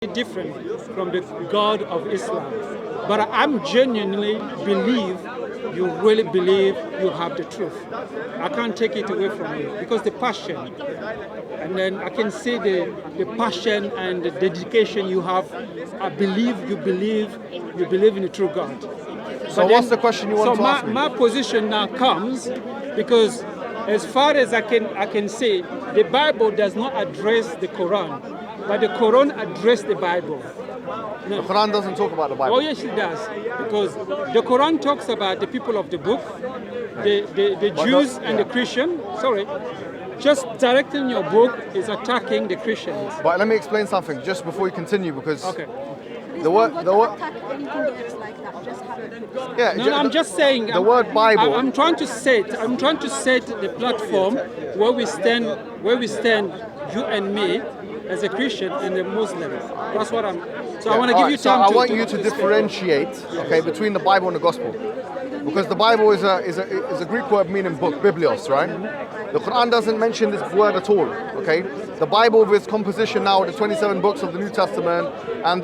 different from the God of Islam. But I'm genuinely believe you really believe you have the truth. I can't take it away from you because the passion, and then I can see the passion and the dedication you have. I believe you believe in the true God. So what's the question you want to ask me? My position now comes because as far as I can say, the Bible does not address the Quran, but the Quran addressed the Bible. No. The Quran doesn't talk about the Bible. Oh yes, it does, because the Quran talks about the people of the book, the Jews and the Christian. Sorry, just directing your book is attacking the Christians. But let me explain something just before you continue, because okay. The word attack anything else like that. Just have it. Yeah. No, I'm just saying. The word Bible. I'm trying to set the platform where we stand. You and me, as a Christian and a Muslim. That's what I'm. So I want to give you time. So I want you to differentiate, okay, between the Bible and the Gospel, because the Bible is a Greek word meaning book, biblios, right? The Quran doesn't mention this word at all, okay? The Bible with its composition now, the 27 books of the New Testament, and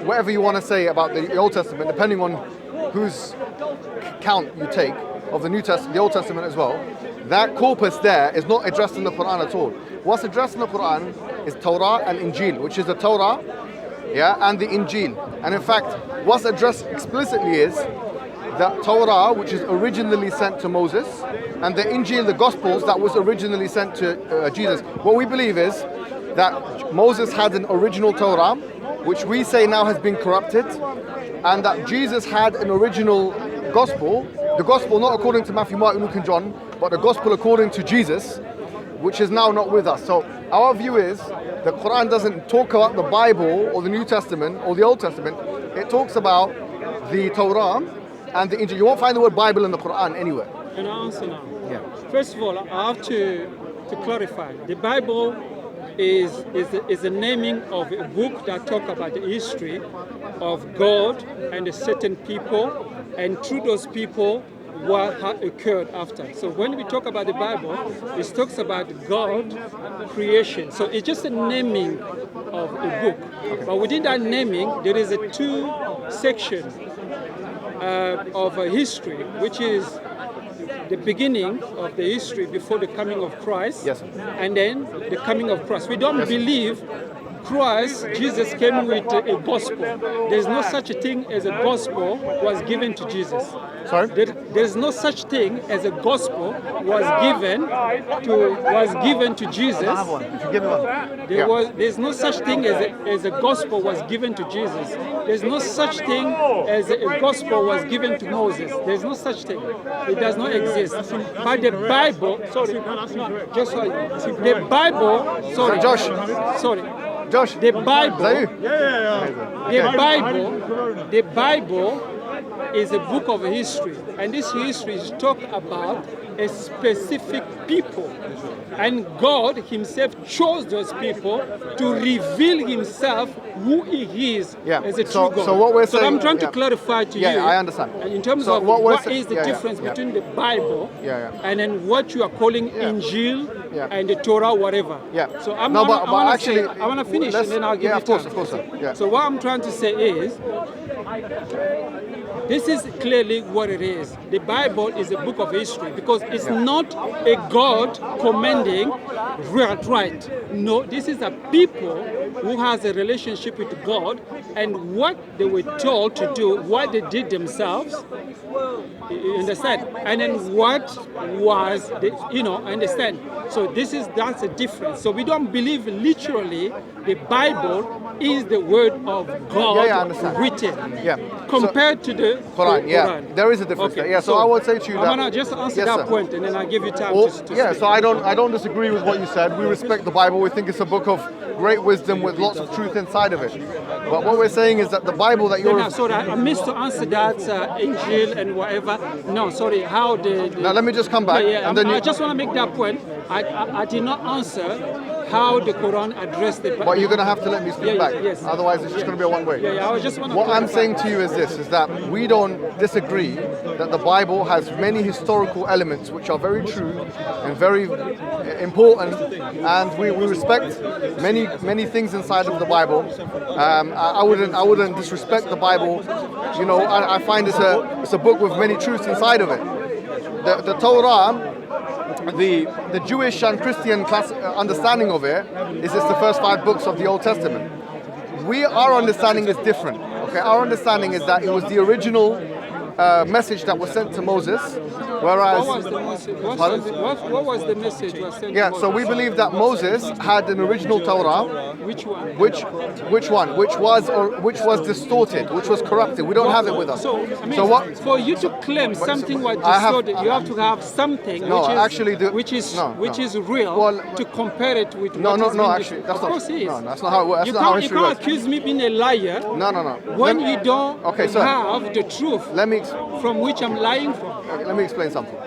whatever you want to say about the Old Testament, depending on whose count you take of the New Testament, the Old Testament as well, that corpus there is not addressed in the Quran at all. What's addressed in the Quran is Torah and Injil, which is the Torah, and the Injil. And in fact, what's addressed explicitly is the Torah, which is originally sent to Moses, and the Injil, the Gospels, that was originally sent to Jesus. What we believe is that Moses had an original Torah, which we say now has been corrupted, and that Jesus had an original Gospel, the Gospel not according to Matthew, Mark, Luke and John, but the Gospel according to Jesus, which is now not with us. So our view is the Quran doesn't talk about the Bible or the New Testament or the Old Testament. It talks about the Torah and the Injil. You won't find the word Bible in the Quran anywhere. Can I answer now? Yeah. First of all, I have to clarify. The Bible is the naming of a book that talks about the history of God and a certain people, and through those people, what had occurred after. So when we talk about the Bible, it talks about God creation. So it's just a naming of a book. Okay. But within that naming, there is a two section of a history, which is the beginning of the history before the coming of Christ, yes, and then the coming of Christ. We don't believe Christ, Jesus came with a gospel. There's no such a thing as a gospel was given to Jesus. Sorry? There's no such thing as a gospel was given to Jesus. I have one. If you give me one. There's no such thing as a gospel was given to Jesus. There's no such thing as a gospel was given to Moses. There's no such thing. It does not exist. But the Bible, the Bible, Josh, the Bible, the Bible is a book of history, and this history is talk about a specific people, and God Himself chose those people to reveal Himself who He is as a true God. So what we're saying, I'm trying to clarify to you. Yeah, I understand. In terms of what is the difference between the Bible and then what you are calling Injil and the Torah, whatever. Yeah. So I want to finish and then I'll give you time. Of course, sir. Yeah. So what I'm trying to say is, this is clearly what it is. The Bible is a book of history because it's not a God commanding right. No, this is a people who has a relationship with God, and what they were told to do, what they did themselves, you understand? And then what was, understand? So that's a difference. So we don't believe literally the Bible is the word of God written. Yeah. Compared to the Quran. Yeah, there is a difference there. Yeah, so I would say to you that... I want to just answer that point, and then I'll give you time to speak. So I don't disagree with what you said. We respect the Bible. We think it's a book of great wisdom with lots of truth inside of it. But what we're saying is that the Bible that you're... No, sorry, I missed to answer that, Injil and whatever. No, sorry, how the... Now let me just come back. And then I just want to make that point. I did not answer how the Quran addressed the Bible. But you're going to have to let me speak back. Yes. Otherwise, it's just going to be a one-way. Yeah, I was just want to What I'm clarify. saying to you is this, is that we don't disagree that the Bible has many historical elements which are very true and very important, and we respect many things inside of the Bible. I wouldn't disrespect the Bible. You know, I find it's a book with many truths inside of it. The Torah, the Jewish and Christian understanding of it is it's the first 5 books of the Old Testament. Our understanding is different. Okay, our understanding is that it was the original message that was sent to Moses, whereas What was the message? What was the message was sent to yeah, Moses? so we believe that Moses had an original Torah, Which one? which one? Which was distorted, which was corrupted. We don't have it with us. So, I mean, So what? for you to claim something was I have- distorted, you have to have something No, which is, actually, which is no. real Well, to compare it with No, what no, is no. being Actually, that's of not. course it is. No, that's not how. That's You not how can't, you history can't works. accuse me being a liar No, no, no. when you don't Okay, sir. have the truth Let me from which I'm lying from. let me explain something.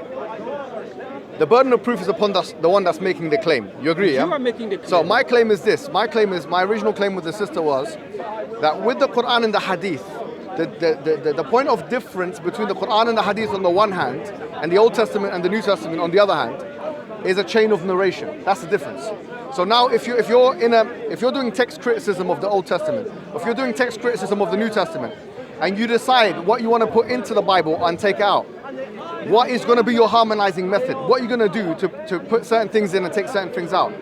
The burden of proof is upon the one that's making the claim. You agree, yeah? You are making the claim. So my claim is this. My original claim with the sister was that with the Quran and the Hadith, the point of difference between the Quran and the Hadith on the one hand, and the Old Testament and the New Testament on the other hand, is a chain of narration. That's the difference. So now, if you're doing text criticism of the Old Testament, if you're doing text criticism of the New Testament, and you decide what you want to put into the Bible and take out, what is going to be your harmonizing method? What are you going to do to put certain things in and take certain things out?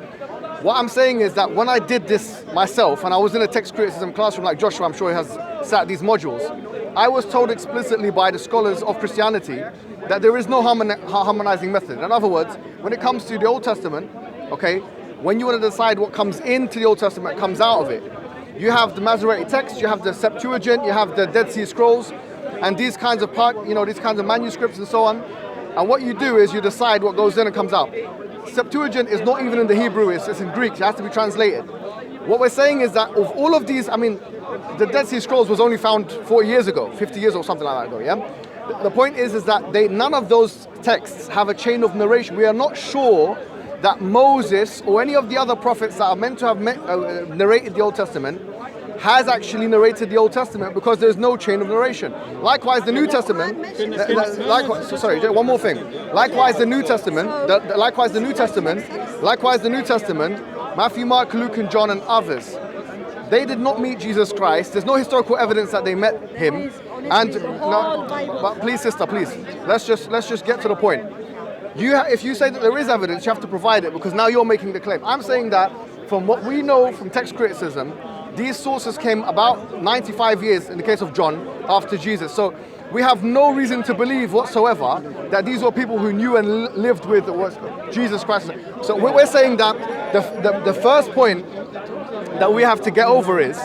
What I'm saying is that when I did this myself, and I was in a text criticism classroom like Joshua, I'm sure he has sat these modules, I was told explicitly by the scholars of Christianity that there is no harmonizing method. In other words, when it comes to the Old Testament, okay, when you want to decide what comes into the Old Testament, comes out of it, you have the Masoretic text, you have the Septuagint, you have the Dead Sea Scrolls, and these kinds of these kinds of manuscripts and so on. And what you do is you decide what goes in and comes out. Septuagint is not even in the Hebrew, it's in Greek, it has to be translated. What we're saying is that of all of these, I mean, the Dead Sea Scrolls was only found 40 years ago, 50 years or something like that ago, yeah? The point is that none of those texts have a chain of narration. We are not sure that Moses or any of the other prophets that are meant to have narrated the Old Testament has actually narrated the Old Testament, because there's no chain of narration. Likewise, the New Testament. Sorry, one more thing. Likewise, the New Testament. Likewise, the New Testament. Matthew, Mark, Luke, and John, and others. They did not meet Jesus Christ. There's no historical evidence that they met him. And no, but please, sister, please. Let's just get to the point. If you say that there is evidence, you have to provide it, because now you're making the claim. I'm saying that from what we know from text criticism, these sources came about 95 years in the case of John after Jesus. So we have no reason to believe whatsoever that these were people who knew and lived with Jesus Christ. So we're saying that the first point that we have to get over is,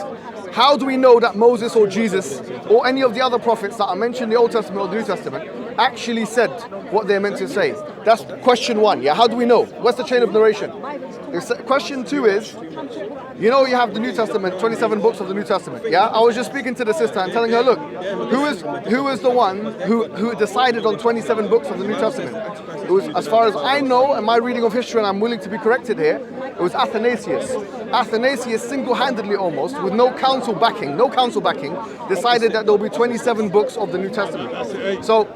how do we know that Moses or Jesus or any of the other prophets that are mentioned in the Old Testament or the New Testament actually said what they're meant to say? That's question one, yeah? How do we know? What's the chain of narration? Question two is, you know, you have the New Testament, 27 books of the New Testament, yeah? I was just speaking to the sister and telling her, look, who is the one who decided on 27 books of the New Testament? It was, as far as I know, and my reading of history, and I'm willing to be corrected here, it was Athanasius. Athanasius single-handedly almost, with no council backing, decided that there will be 27 books of the New Testament. So,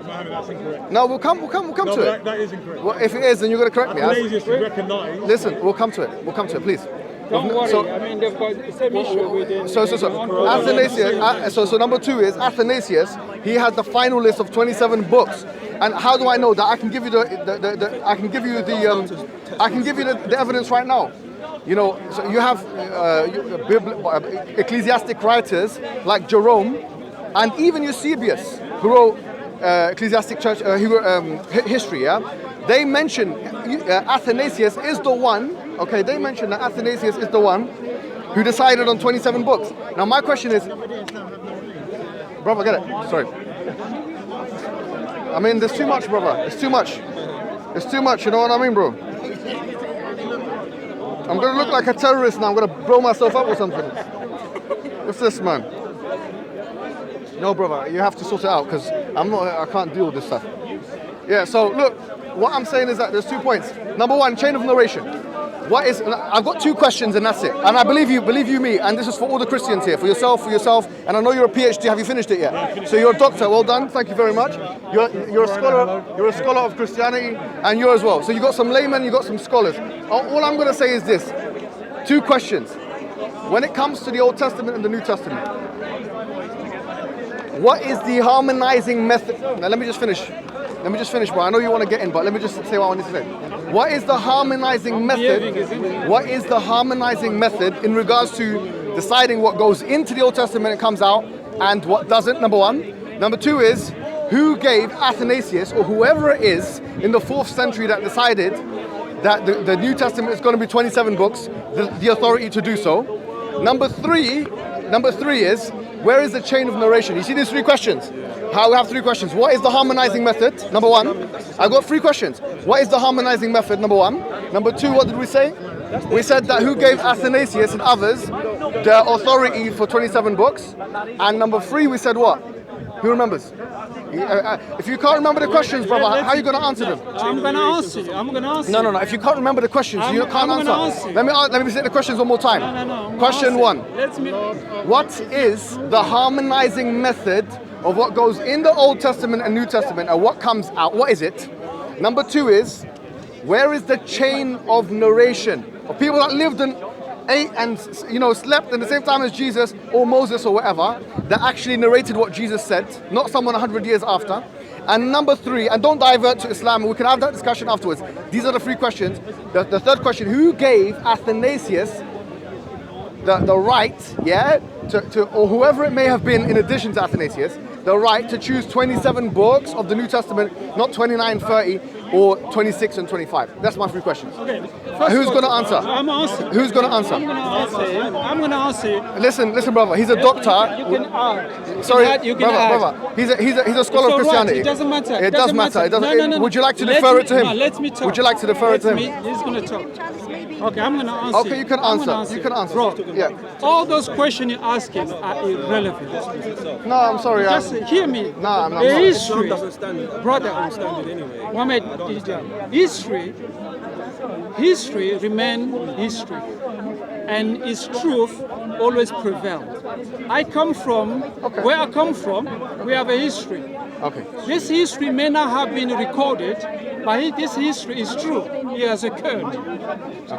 no, we'll come to it. That is incorrect. Well, if it is, then you're going to correct me. Athanasius is recognised. Listen, we'll come to it, please. Don't worry. So- I mean, they've got the same issue within. So Athanasius. So number two is Athanasius. He had the final list of 27 books. And how do I know that? I can give you the evidence right now. You know, so you have ecclesiastic writers like Jerome, and even Eusebius, who wrote ecclesiastic church, history. Yeah, they mention Athanasius is the one. Okay, they mention that Athanasius is the one who decided on 27 books. Now my question is, brother, get it? Sorry. I mean, there's too much, brother. It's too much. It's too much. You know what I mean, bro? I'm gonna look like a terrorist now. I'm gonna blow myself up or something. What's this, man? No, brother, you have to sort it out, because I can't deal with this stuff. Yeah, so look, what I'm saying is that there's 2 points. Number one, chain of narration. What is? I've got 2 questions and that's it. And I believe you me. And this is for all the Christians here, for yourself. And I know you're a PhD. Have you finished it yet? So you're a doctor. Well done. Thank you very much. You're a scholar. You're a scholar of Christianity, and you as well. So you got some laymen, you got some scholars. All I'm going to say is this: 2 questions. When it comes to the Old Testament and the New Testament, what is the harmonizing method? Now let me just finish, bro. I know you want to get in, but let me just say what I want to say. What is the harmonizing method? What is the harmonizing method in regards to deciding what goes into the Old Testament and comes out and what doesn't, number 1. Number 2 is, who gave Athanasius, or whoever it is in the 4th century that decided that the New Testament is going to be 27 books, the authority to do so. Number three is, where is the chain of narration? You see these 3 questions? We have 3 questions. What is the harmonizing method? Number 1. I've got 3 questions. What is the harmonizing method? Number 1. Number 2, what did we say? We said that who gave Athanasius and others the authority for 27 books? And number 3, we said what? Who remembers? If you can't remember the questions, brother, how are you going to answer them? I'm going to answer you. No. If you can't remember the questions, you can't answer. Let me say the questions one more time. No. Question 1. What is the harmonizing method of what goes in the Old Testament and New Testament and what comes out? What is it? Number 2 is, where is the chain of narration of people that lived and ate and slept in the same time as Jesus or Moses or whatever, that actually narrated what Jesus said, not someone 100 years after? And number 3, and don't divert to Islam, we can have that discussion afterwards. These are the 3 questions. The 3rd question, who gave Athanasius the right, to or whoever it may have been in addition to Athanasius, the right to choose 27 books of the New Testament, not 29, 30, or 26 and 25? That's my 3 questions. Okay. Who's going to answer? I'm answering. Who's going to answer? I'm going to answer. Listen, brother. He's a doctor. You can add. Sorry, brother. He's a scholar of Christianity. It doesn't matter. It does matter. No. Would you like to defer it to him? No, let me talk. Would you like to defer it to him? He's going to talk. Okay, I'm going to answer. Okay, you can answer. You can answer. Bro, yeah. All those questions you're asking are irrelevant. No, I'm sorry. Just hear me. No, I'm not. The history, brother, Muhammad, history remains history, and its truth always prevails. Where I come from, we have a history. Okay. This history may not have been recorded, but this history is true. It has occurred.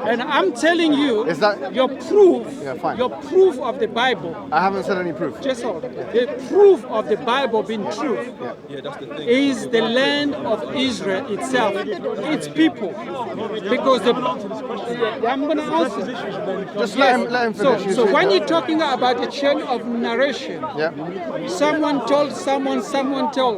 And I'm telling you, is that your proof, fine. your proof of the Bible. I haven't said any proof. Just hold. The proof of the Bible being true is the land of Israel itself, its people. Because I'm going to answer. Just let him finish. So when you're talking about the chain of narration, someone told, someone told,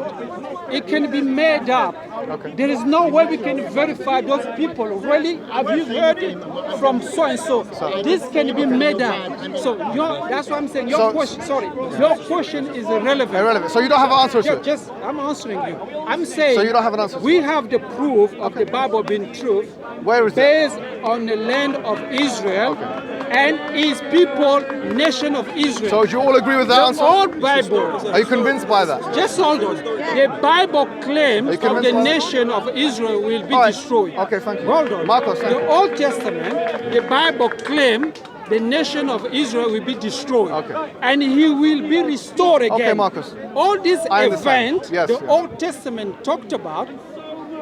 it can be made up. Okay. There is no way we can verify those people. Really, have you heard it from so and so? This can be made up. So that's what I'm saying. Your question is irrelevant. So you don't have an answer to it? I'm answering you. I'm saying. So you don't have an answer. We have the proof of the Bible being truth. Where is it? Based on the land of Israel and his people, nation of Israel. So do you all agree with that answer? The old Bible. Are you convinced by that? Just hold on. The Bible claims of the nation of Israel will be destroyed. Okay, thank you. Hold on. Marcos, the Old Testament, the Bible claims the nation of Israel will be destroyed. Okay. And he will be restored again. Okay, Marcus. All these events the Old Testament talked about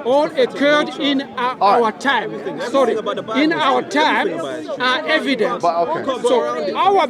all occurred in our time. Sorry, in our time are evidence. So our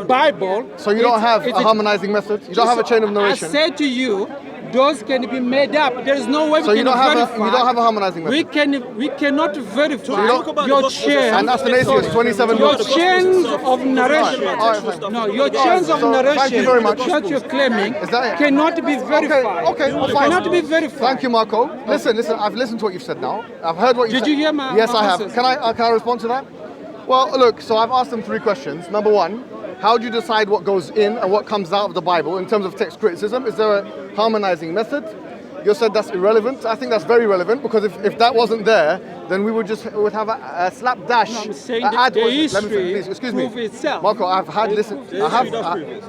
Bible. So you don't have a harmonizing method. You don't have a chain of narration. I said to you, those can be made up. There is no way we can verify. So you don't have a harmonizing method. We cannot verify your chain. And Athanasius, 27 your chains of narration. No, your chains of narration. Thank you very much. That you're claiming cannot be verified. Okay, fine. Cannot be verified. Thank you, Marco. Listen. I've listened to what you've said now. I've heard what you said. Did you hear my Yes, I have. answers? Can I respond to that? Well, look. So I've asked them 3 questions. Number 1. How do you decide what goes in and what comes out of the Bible in terms of text criticism? Is there a harmonizing method? You said that's irrelevant. I think that's very relevant because if that wasn't there, then we would have a slapdash. No, I'm saying ad. the Let me history finish, please. Excuse me, prove itself. Marco. I've had listened. I have,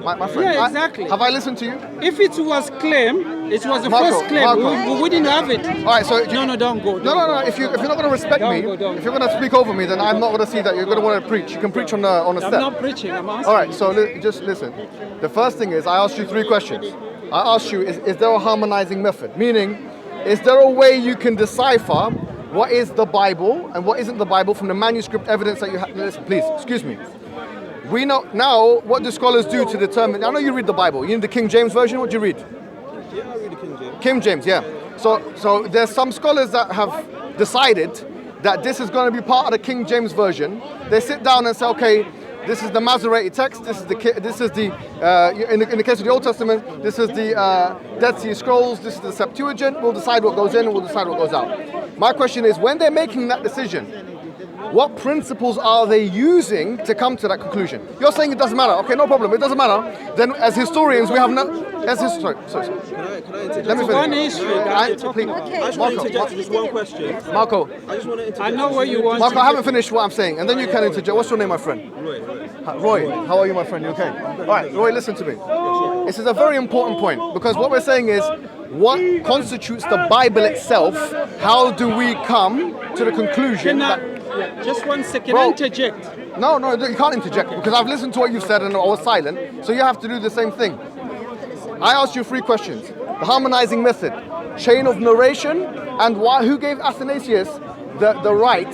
my friend. Yeah, exactly. Have I listened to you? If it was claim, it was the Marco, first claim. Marco. We wouldn't have it. All right, so No, don't go. No. If you're not going to respect Don't me, go. if you're going to speak over me, then I'm not going to see that you're going to want to preach. You can preach on the I'm step. not preaching. I'm asking. All right, so just listen. The first thing is I asked you 3 questions. I asked you, is there a harmonizing method? Meaning, is there a way you can decipher what is the Bible and what isn't the Bible from the manuscript evidence that you have? Listen, please, excuse me. We know now what do scholars do to determine. I know you read the Bible. You need the King James version. What do you read? Yeah, I read the King James. King James, yeah. So there's some scholars that have decided that this is going to be part of the King James version. They sit down and say, okay, this is the Masoretic text. This is the in the case of the Old Testament, this is the Dead Sea Scrolls. This is the Septuagint. We'll decide what goes in and we'll decide what goes out. My question is, when they're making that decision, what principles are they using to come to that conclusion? You're saying it doesn't matter. Okay, no problem. It doesn't matter. Then, as historians, we have no. Sorry. Can I interject? Let me One finish. history that you're talking I about. just want to interject just one question. Marco, I just want to interject. I know where you want Marco, to I haven't finished what I'm saying, and then you can interject. What's your name, my friend? Roy, how are you, my friend? You okay? All right, Roy, listen to me. This is a very important point because what we're saying is what constitutes the Bible itself. How do we come to the conclusion Can I- that... yeah, just 1 second. Bro. Interject. No, you can't interject because I've listened to what you've said and I was silent, so you have to do the same thing. I asked you 3 questions. The harmonizing method, chain of narration, and who gave Athanasius the right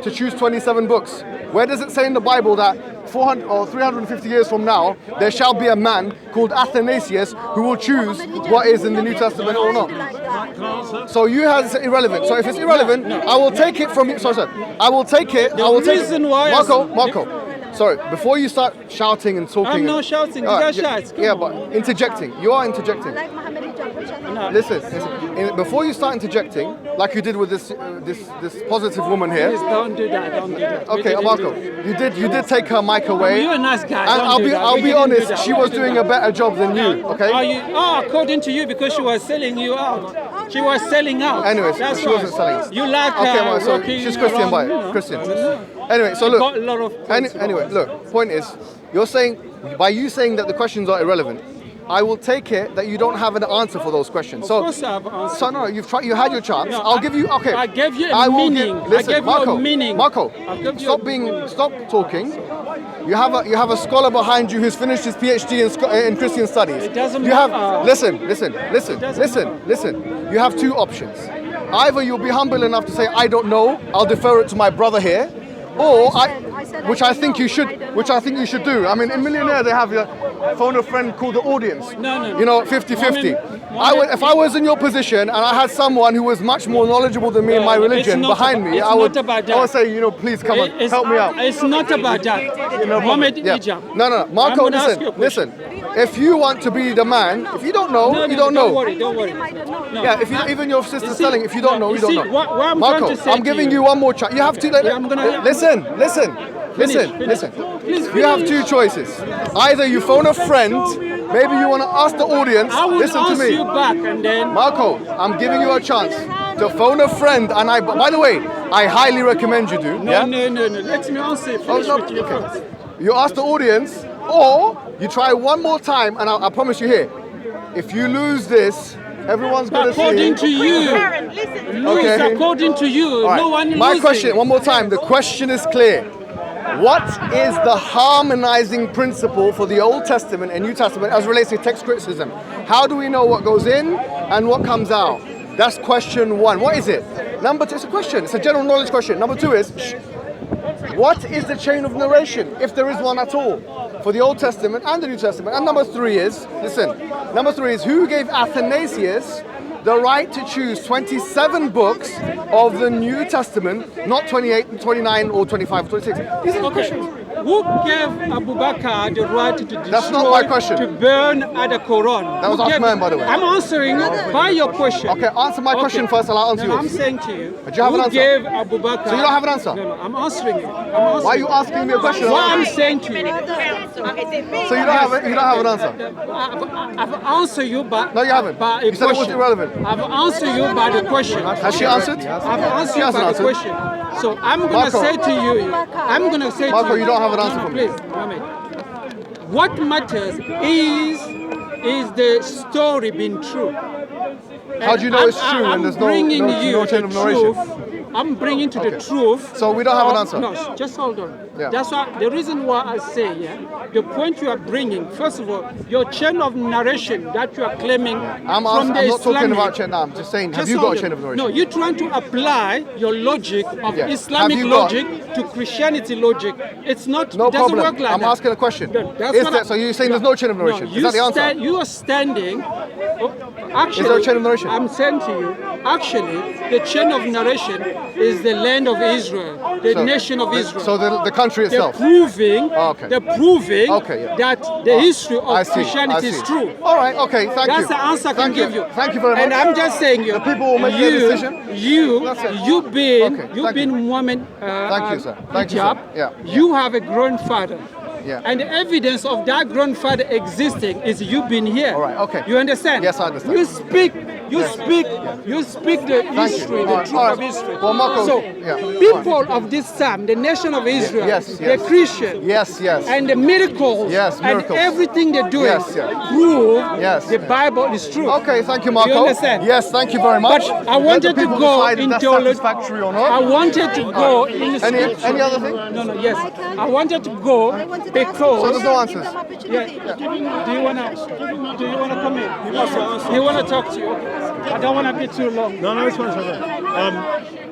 to choose 27 books? Where does it say in the Bible that 400 or 350 years from now, there shall be a man called Athanasius who will choose what is in the New Testament or not? So you have it's irrelevant. So if it's irrelevant, I will take it from you. Sorry. I will take it. reason why I- Marco. Sorry, before you start shouting and talking. I'm not shouting. All right, You guys shout. Come yeah, on. but interjecting. You are interjecting. Like Muhammad Hijab, which I think Listen, before you start interjecting, like you did with this positive woman Please here. don't do that. Don't do that. We Okay, didn't Marco, do you did take her mic away. You're a nice guy. And Don't do that. I'll We be didn't do honest, that. she We was didn't doing do a better job than you. Okay. Are you? According to you, because she was selling you out. She was selling out. Anyways, That's she right. wasn't selling. You like Okay, her well, so rocking she's Christian, around, by you know. Christian. I know. Anyway, so Got a look. lot of Anyway, look. Point is, you're saying by you saying that the questions are irrelevant, I will take it that you don't have an answer for those questions. Of So, course I have an answer. so no, you've tried. You had your chance. No, I'll give you. Okay. I gave you a I will meaning. Give, listen, I gave Marco, you a meaning. Marco, I'll give you a stop talking. You have a scholar behind you who's finished his PhD in Christian studies. It doesn't you have matter. listen. You have 2 options. Either you'll be humble enough to say I don't know. I'll defer it to my brother here, or which I think you should do. I mean, in Millionaire they have a phone a friend called the audience. No. You know, 50-50. If I was in your position and I had someone who was much more knowledgeable than me in my It's religion not behind about- me, it's I would not about that. I would say, please come on, help me out. It's not about that. Mohammed Yeah. Hijab. No. Marco, I'm gonna ask you a listen. question. If you want to be the man, if you don't know, you don't know. Don't worry. Don't worry. No. Yeah, if you even your sister's see, telling, if you don't know, you you don't see, know. what I'm Marco, trying to say I'm to giving you- you one more chance. You have to Yeah, I'm gonna- listen. Finish. Listen. Please You have finish. 2 choices. Either you phone a friend, maybe you want to ask the audience. I will Listen to ask me. you back and then. Marco, I'm giving you a chance to phone a friend, and by the way, I highly recommend you do. No. Yeah? Let me answer. Finish no, with you okay. first. You ask the audience, or you try one more time, and I promise you here, if you lose this, everyone's going to see. According to you, Louis, Okay. according to you, All right. no one My losing. question, one more time, the question is clear. What is the harmonizing principle for the Old Testament and New Testament as relates to text criticism? How do we know what goes in and what comes out? That's question 1. What is it? Number 2, it's a question. It's a general knowledge question. Number 2 is, what is the chain of narration, if there is one at all, for the Old Testament and the New Testament? And number 3 is, who gave Athanasius the right to choose 27 books of the New Testament, not 28, 29, or 25, 26? These are the questions. Who gave Abu Bakr the right to destroy, That's not my question. to burn at the Quran? That was Who gave Uthman, it? by the way. I'm answering you by your question. Okay, answer my question first and I'll answer No, I'm yours. saying to you, Do you have an who answer? gave Abu Bakr... So you don't have an answer? No, I'm answering you. Why are you asking me a question? What I'm saying to you... So you don't have an answer? I've answered you by... No, you haven't. By a You said it was question. irrelevant. I've answered you by the question. Has she answered? I've answered She you hasn't by the answered. question. So I'm going to Marco. say to you... I'm going to say Marco, to you... you don't have an answer for me. Please, Mohammed. What matters is the story being true. How do you know it's true when there's no chain of narration? I'm bringing to the Okay. truth. So we don't have an answer? No, just hold on. Yeah. That's why the reason why I say, the point you are bringing, first of all, your chain of narration that you are claiming I'm from the not talking Islamic, about chain now. I'm just saying, have just you got hold a chain on. of narration? No, you're trying to apply your logic of Yeah. Islamic Have you got- logic to Christianity logic. It's not. No it doesn't problem. work like I'm that. asking a question. That's Is what there, so you're saying there's no chain of narration? No, Is that the answer? You are standing. Actually, Is there a chain of narration? I'm saying to you, actually, the chain of narration is the land of Israel, the nation of Israel. So the country They're itself. proving, Okay. they're Yeah. that the history I of see, Christianity I is see. true. All right, okay, thank you. That's the answer I can Thank give you. Thank you very much. And I'm just saying, you, The people will make their decision. That's it. You've been, Okay, you've thank been you. woman. Thank you, sir. Thank you, sir. Hijab. Yeah, You have a grandfather. Yeah. And the evidence of that grandfather existing is you been here. All right, okay. You understand? Yes, I understand. You speak the history, All the right, truth all of right. history. Well, Marco, So, yeah, people of this time, the nation of Israel, yes, the yes. Christian, Yes, yes. and the miracles, Yes, miracles. and everything they're doing Yes, yes. prove Yes. the Bible is true. Okay, thank you, Marco. You understand? Yes, thank you very much. But I wanted Let the to people go decide if in that's theology. satisfactory or not. I wanted to go in the scripture. Any other thing? No, yes. I wanted to go I wanted to because. So there's no answers. Yeah. Do you wanna come in? He wanna talk to you. Okay. I don't wanna be too long. No, it's fine.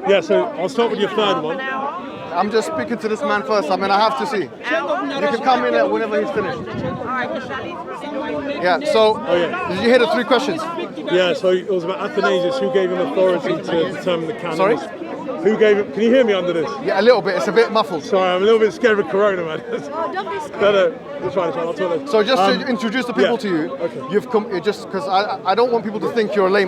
Yeah, so I'll start with your third one. I'm just speaking to this man first. I mean, I have to see. You can come in whenever he's finished. Yeah, so did you hear the 3 questions? Yeah, so it was about Athanasius, who gave him authority to determine the canon. Sorry? Who gave him? Can you hear me under this? Yeah, a little bit. It's a bit muffled. Sorry, I'm a little bit scared of Corona, man. Don't be scared. No, it's fine. I'll talk later. So just to introduce the people yeah, to you, okay. you've come just because I don't want people to think you're a lame